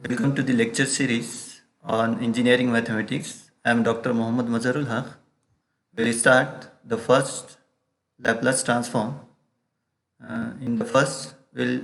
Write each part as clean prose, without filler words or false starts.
Welcome to the lecture series on engineering mathematics. I am Dr. Mohammad Mazharul Haq. We'll start the first Laplace transform. In the first, we'll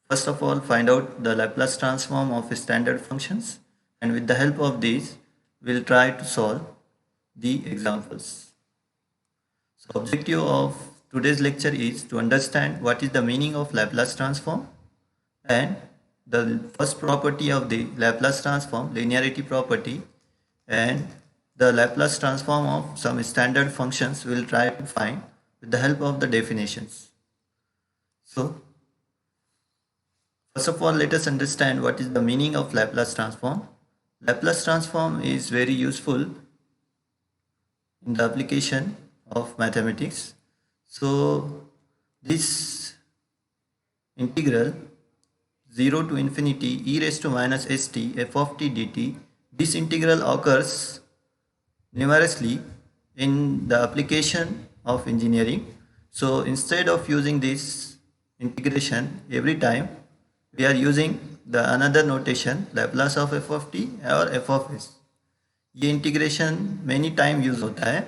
first of all find out the Laplace transform of standard functions, and with the help of these, we'll try to solve the examples. So, objective of today's lecture is to understand what is the meaning of Laplace transform and the first property of the Laplace transform, linearity property, and the Laplace transform of some standard functions we will try to find with the help of the definitions. So, first of all, let us understand what is the meaning of Laplace transform. Laplace transform is very useful in the application of mathematics. So, this integral 0 to infinity e raised to minus st f of t dt, this integral occurs numerously in the application of engineering. So instead of using this integration every time, we are using the another notation Laplace of f of t or f of s. ये integration many time use होता है,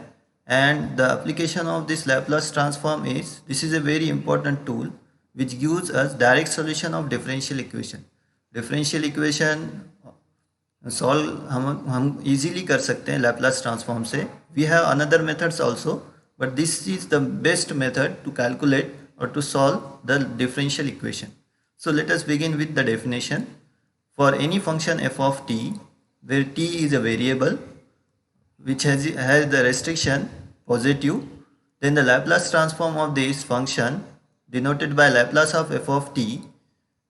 and the application of this Laplace transform is, this is a very important tool which gives us direct solution of differential equation. Differential equation solve हम easily कर सकते हैं Laplace transform से. We have another methods also, but this is the best method to calculate or to solve the differential equation. So let us begin with the definition. For any function f of t, where t is a variable which has the restriction positive, then the Laplace transform of this function denoted by Laplace of f of t,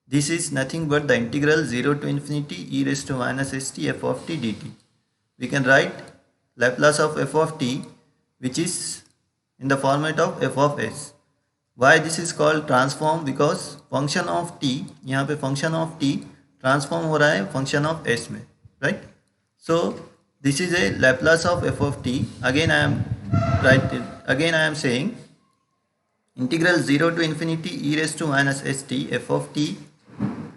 this is nothing but the integral 0 to infinity e raised to minus st f of t dt. We can write Laplace of f of t which is in the format of f of s. Why this is called transform? Because function of t, यहाँ पे function of t transform हो रहा है function of s में, right? So this is a Laplace of f of t. Again I am saying integral 0 to infinity e raised to minus st f of t.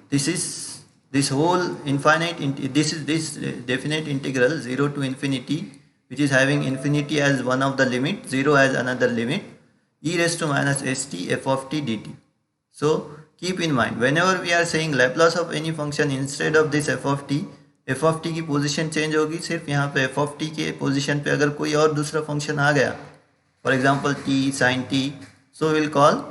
This is this whole this definite integral 0 to infinity, which is having infinity as one of the limit, 0 as another limit, e raised to minus st f of t dt. So keep in mind, whenever we are saying Laplace of any function, instead of this f of t की position change होगी. सिर्फ यहाँ पे f of t के position पे अगर कोई और दूसरा फंक्शन आ गया, for example t sin t, so we'll call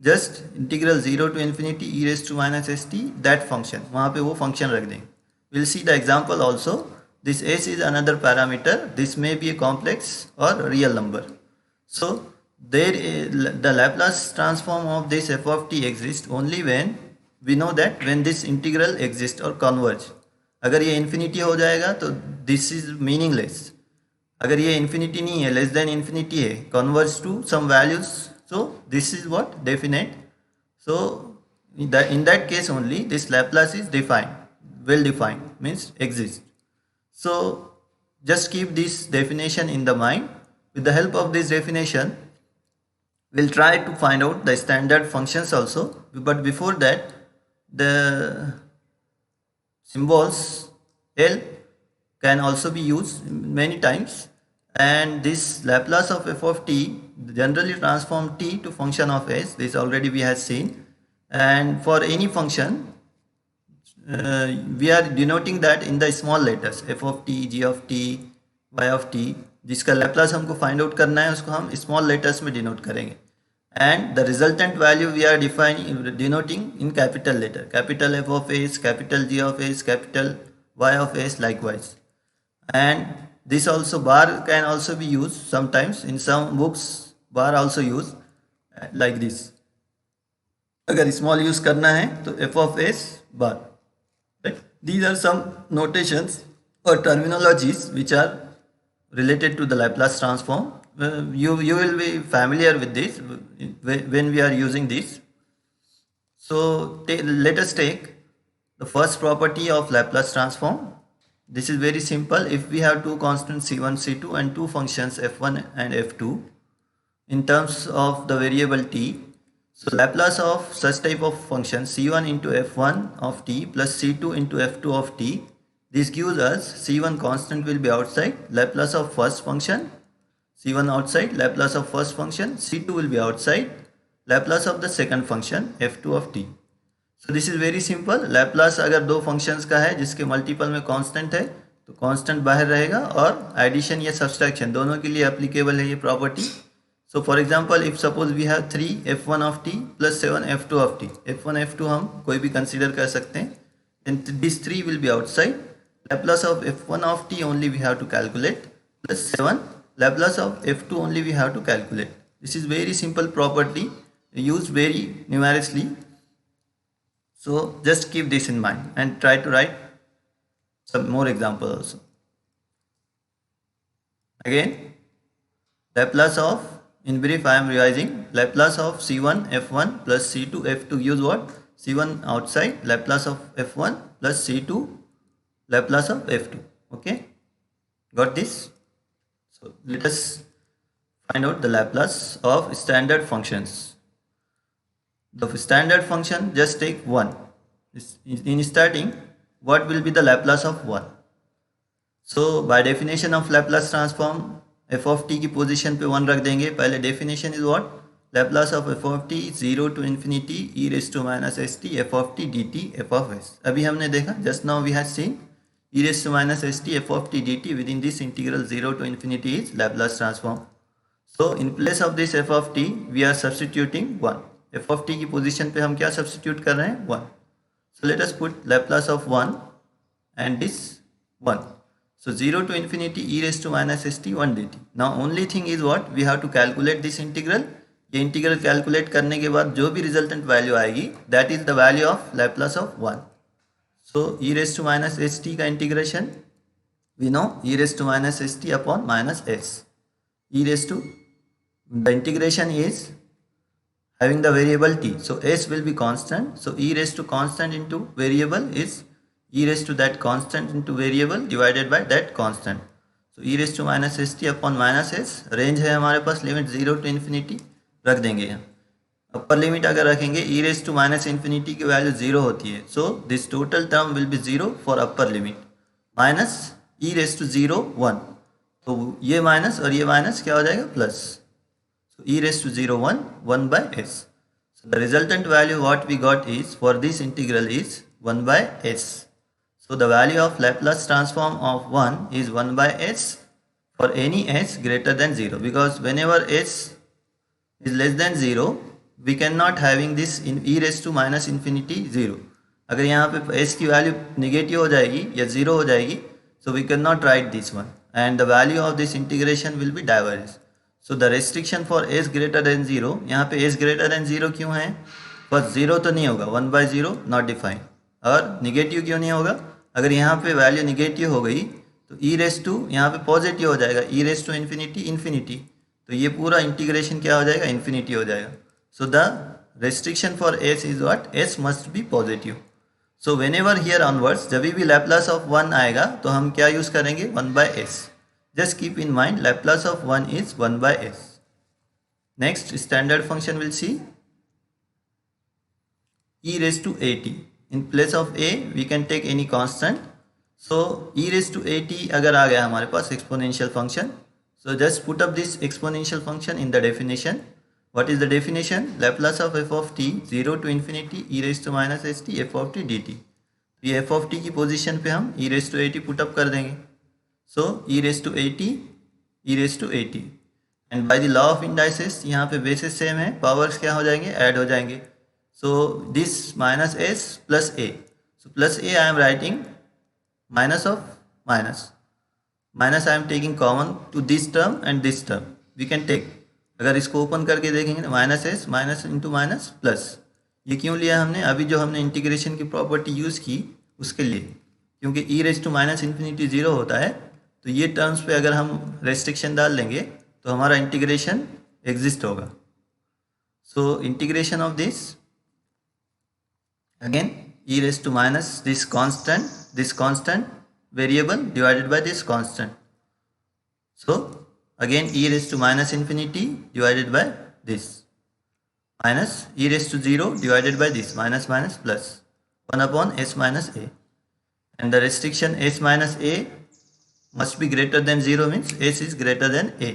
just integral 0 to infinity e raised to minus st that function. वहाँ पे वो फंक्शन रख देंगे. We'll see the example also. This s is another parameter. This may be a complex or real number. So the Laplace transform of this f of t exists only when we know that when this integral exists or converge. अगर ये infinity हो जाएगा तो this is meaningless. अगर ये infinity नहीं है, less than infinity है, converge to some values, so this is what definite. So in that case only this Laplace is defined, well defined, means exists. So just keep this definition in the mind. With the help of this definition, we'll try to find out the standard functions also, but before that the symbols L can also be used many times, and this Laplace of f of t generally transform t to function of s. This already we have seen, and for any function we are denoting that in the small letters f of t, g of t, y of t. जिसका Laplace हमको find out करना है उसको हम small letters में denote करेंगे, and the resultant value we are denoting in capital letter, capital F of s, capital G of s, capital Y of s likewise. And this also bar can also be used sometimes in some books. Bar also used like this. अगर small use करना है तो f of s bar. Right? These are some notations or terminologies which are related to the Laplace transform. You will be familiar with this when we are using this. So let us take the first property of Laplace transform. This is very simple. If we have two constants c1, c2 and two functions f1 and f2 in terms of the variable t, So Laplace of such type of function c1 into f1 of t plus c2 into f2 of t. This gives us c1 constant will be outside, Laplace of first function c1 outside, Laplace of first function c2 will be outside, Laplace of the second function f2 of t. So this is very simple. Laplace अगर दो functions का है जिसके multiple में constant है तो constant बाहर रहेगा, और एडिशन या सब्सट्रैक्शन दोनों के लिए एप्लीकेबल है ये property. So for example, if suppose we have 3 f1 of t plus 7 f2 of t, f1 f2 हम कोई भी कंसीडर कर सकते हैं, then these 3 will be outside. Laplace of f1 of t only we have to calculate, plus 7 Laplace of f2 only we have to calculate. This is very simple property used very numerously. So just keep this in mind and try to write some more examples also. Again, Laplace of, in brief I am revising, Laplace of c1 f1 plus c2 f2 use what? c1 outside, Laplace of f1 plus c2 Laplace of f2. Okay, got this? So let us find out the Laplace of standard functions. The standard function, just take 1. In starting, what will be the Laplace of 1? So by definition of Laplace transform, f of t की position पे 1 रख देंगे. पहले definition is what? Laplace of f of t 0 to infinity e raised to minus st f of t dt f of s. अभी हमने देखा, just now we had seen e raised to minus st f of t dt within this integral 0 to infinity is Laplace transform. So in place of this f of t we are substituting 1. f of t की position पे हम क्या substitute कर रहे हैं? 1. So let us put Laplace of 1 and this 1. So 0 to infinity e raised to minus st 1 dt. Now only thing is what? We have to calculate this integral. ये integral calculate करने के बाद जो भी resultant value आएगी that is the value of Laplace of 1. So e raised to minus st का integration we know e raised to minus st upon minus s. E raised to, the integration is having the variable t. So s will be constant. So e raised to constant into variable is e raised to that constant into variable divided by that constant. So e raised to minus st upon minus s. Range है हमारे पास, limit 0 to infinity रख देंगे यहाँ. Upper limit अगर रखेंगे e raised to minus infinity की value 0 होती है. So this total term will be 0 for upper limit minus e raised to 0 1. तो ये माइनस और ये माइनस क्या हो जाएगा? Plus. So e raised to 0 1 1 by s. So the resultant value what we got is, for this integral is 1 by s. So the value of Laplace transform of 1 is 1 by s for any s greater than 0, because whenever s is less than 0 we cannot having this in e raised to minus infinity 0. अगर यहाँ पे s की value negative हो जाएगी या 0 हो जाएगी, so we cannot write this one and the value of this integration will be diverged. So the restriction for s greater than 0, यहाँ पे s greater than 0 क्यों है? बस 0 तो नहीं होगा, 1 by 0 not defined. और निगेटिव क्यों नहीं होगा? अगर यहाँ पे वैल्यू निगेटिव हो गई तो e रेस टू यहाँ पे पॉजिटिव हो जाएगा, e raise to infinity infinity, तो ये पूरा इंटीग्रेशन क्या हो जाएगा? इन्फिनिटी हो जाएगा. So the restriction for s is what? s must be positive. So when ever here onwards जब भी Laplace ऑफ 1 आएगा तो हम क्या यूज करेंगे? 1 by s. Just keep in mind Laplace of 1 is 1 by s. Next standard function will see e raised to at. In place of a we can take any constant. So e raised to at अगर आ गया हमारे पास exponential function, so just put up this exponential function in the definition. What is the definition? Laplace of f of t 0 to infinity e raised to minus st f of t dt. ये f of t की position पे हम e raised to at put up कर देंगे. So e raised to at e raised to at, and by the law of indices यहाँ पे basis same है, powers क्या हो जाएंगे? ऐड हो जाएंगे. So this minus s plus a. So plus a I am writing minus of minus. Minus I am taking common to this term and this term. We can take. अगर इसको open करके देखेंगे minus S minus into minus plus. ये क्यों लिया हमने? अभी जो हमने इंटीग्रेशन की प्रॉपर्टी यूज़ की उसके लिए, क्योंकि e raise to minus infinity 0 होता है, तो ये टर्म्स पे अगर हम रेस्ट्रिक्शन डाल लेंगे तो हमारा इंटीग्रेशन एग्जिस्ट होगा. So integration of this again e raised to minus this constant variable divided by this constant. So again e raised to minus infinity divided by this minus e raised to 0 divided by this minus minus plus 1 upon s minus a, and the restriction s minus a must be greater than 0 means s is greater than a.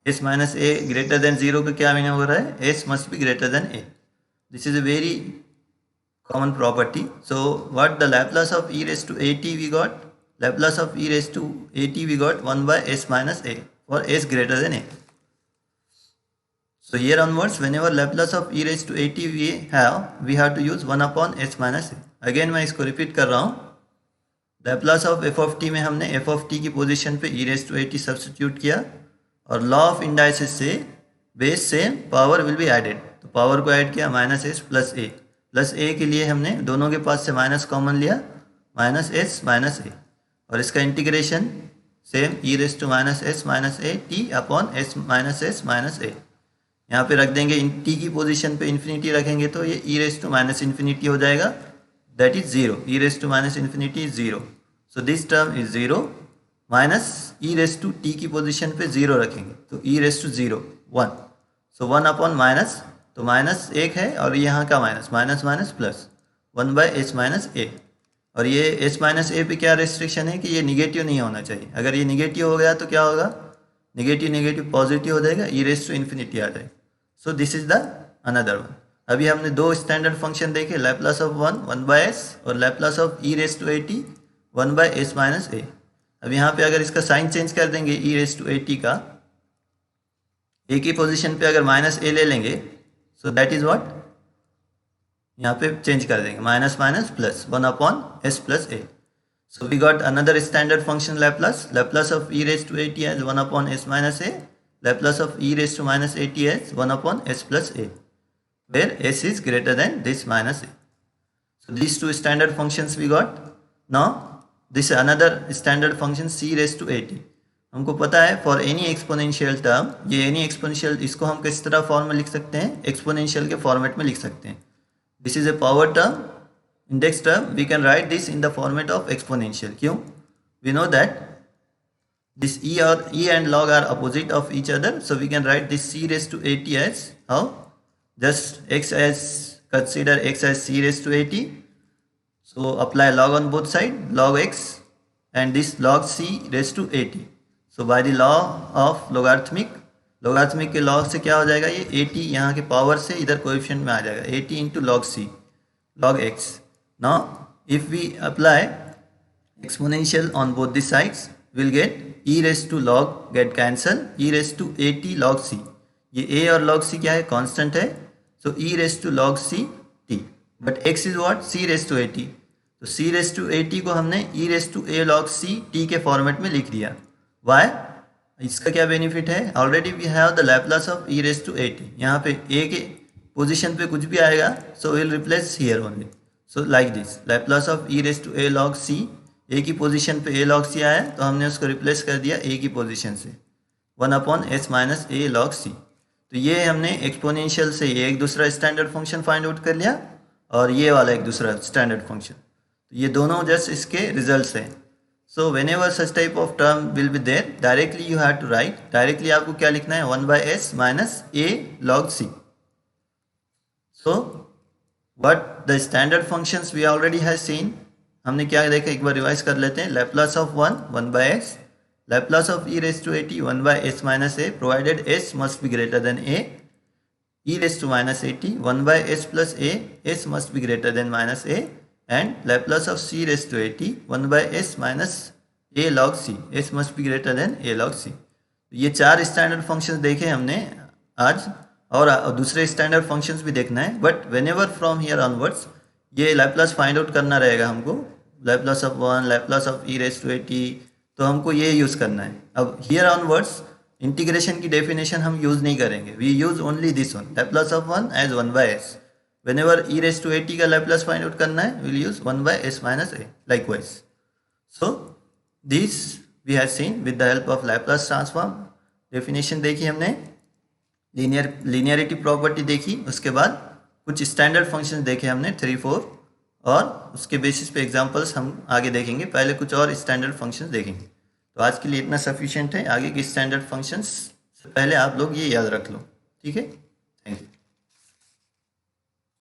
s minus a greater than 0 का क्या meaning हो रहा है? s must be greater than a. This is a very common property. So what the Laplace of e raised to at we got? Laplace of e raised to at we got 1 by s minus a for s greater than a. So here onwards, whenever Laplace of e raised to at we have to use 1 upon s minus a. Again मैं इसको repeat कर रहा हूँ. Laplace of f of t में हमने f of t की position पे e raised to at substitute किया और लॉ ऑफ इंडाइसिस से बेस से पावर विल बी एडेड. तो पावर को ऐड किया minus S plus A. Plus A के लिए हमने दोनों के पास से माइनस कॉमन लिया, माइनस एस माइनस ए, और इसका integration same e raise to minus S minus A T upon S minus A. यहाँ पे रख देंगे, इन टी की पोजीशन पे इन्फिनिटी रखेंगे तो ये e raise to minus infinity हो जाएगा, that is zero. E raise to minus infinity is zero. So this term is zero minus e raise to T की पोजीशन पे जीरो रखेंगे तो e raise to zero 1. So 1 upon minus, तो minus एक है और यहाँ का minus minus minus plus 1 by S minus A. और ये एस माइनस ए पे क्या रेस्ट्रिक्शन है कि ये निगेटिव नहीं होना चाहिए. अगर ये निगेटिव हो गया तो क्या होगा? निगेटिव निगेटिव पॉजिटिव हो जाएगा, ई रेस टू इन्फिनिटी आ जाएगा. So this is the another one. अभी हमने दो स्टैंडर्ड फंक्शन देखे, लैप्लास ऑफ 1 बाय एस और Laplace of E raise to A T 1 by S minus A. अब यहाँ पे अगर इसका साइन चेंज कर देंगे e raise to A T का, ए की पोजीशन पे अगर माइनस ए ले लेंगे सो दैट इज व्हाट, यहाँ पे चेंज कर देंगे minus minus plus 1 upon S plus A. So we got another standard function Laplace. Laplace of E raise to A T as 1 upon S minus A. Laplace of e raised to minus at as 1 upon s plus a, where s is greater than this minus a. So these two standard functions we got. Now this another standard function c raised to at. हमको पता है for any exponential term, ये any exponential इसको हम किस तरह form में लिख सकते हैं? एक्सपोनेंशियल के फॉर्मेट में लिख सकते हैं. This is a power term, index term. We can write this in the format of exponential. क्यों? We know that this e and log are opposite of each other, so we can write this c raised to at as how? Just consider x as c raised to at. So apply log on both sides, log x and this log c raised to at. So by the law of logarithmic के log से क्या हो जाएगा? ये at यहाँ के power से इधर कोएफिशिएंट में आ जाएगा, at into log c log x. Now if we apply exponential on both the sides, we'll get e raised to log get cancel, e raised to at log c. ये a और log c क्या है? Constant है. so e raised to log c t, but x is what? c raised to at. तो c raised to at को हमने e raised to a log c t के format में लिख दिया. why? इसका क्या बेनिफिट है? Already we have the Laplace of e raised to at. यहाँ पे a के पोजीशन पे कुछ भी आएगा so we'll replace here only. so like this Laplace of e raised to a log c, ए की पोजीशन पे ए लॉग सी आया तो हमने उसको रिप्लेस कर दिया ए की पोजीशन से 1 upon S minus A log सी. तो ये हमने एक्सपोनेंशियल से ये एक दूसरा स्टैंडर्ड फंक्शन फाइंड आउट कर लिया और ये वाला एक दूसरा स्टैंडर्ड फंक्शन. तो ये दोनों जस्ट इसके रिजल्ट्स हैं. So whenever such type of term will be there, directly you have to write, directly आपको क्या लिखना है? 1 by S minus A log C. So what the standard functions we already have seen. हमने क्या देखा, एक बार revise कर लेते हैं. Laplace of 1 by S, Laplace of E raise to eighty 1 by S minus A provided S must be greater than A. E raise to minus A T 1 by S plus A, S must be greater than minus A. And Laplace of C raise to eighty 1 by S minus A log C, S must be greater than A log C. ये चार standard functions देखे हमने आज, और दूसरे standard functions भी देखना है. But whenever from here onwards ये लैप्लास फाइंड आउट करना रहेगा हमको. Laplace of 1, Laplace of E raise to AT, तो हमको ये यूज़ करना है. अब हियर ऑनवर्ड्स इंटीग्रेशन की डेफिनेशन हम यूज़ नहीं करेंगे. We use only this one, Laplace of 1 as 1 by S. Whenever E raise to AT का लैप्लास फाइंड आउट करना है, will use 1 by S minus A likewise. So this we have seen with the help of Laplace transform. Definition देखी हमने, linearity property देखी, उसके बाद कुछ standard function देखे हमने 3, 4, और उसके बेसिस पे एग्जांपल्स हम आगे देखेंगे. पहले कुछ और स्टैंडर्ड फंक्शंस देखेंगे. तो आज के लिए इतना सफिशिएंट है. आगे के स्टैंडर्ड फंक्शंस से पहले आप लोग ये याद रख लो. ठीक है, थैंक यू.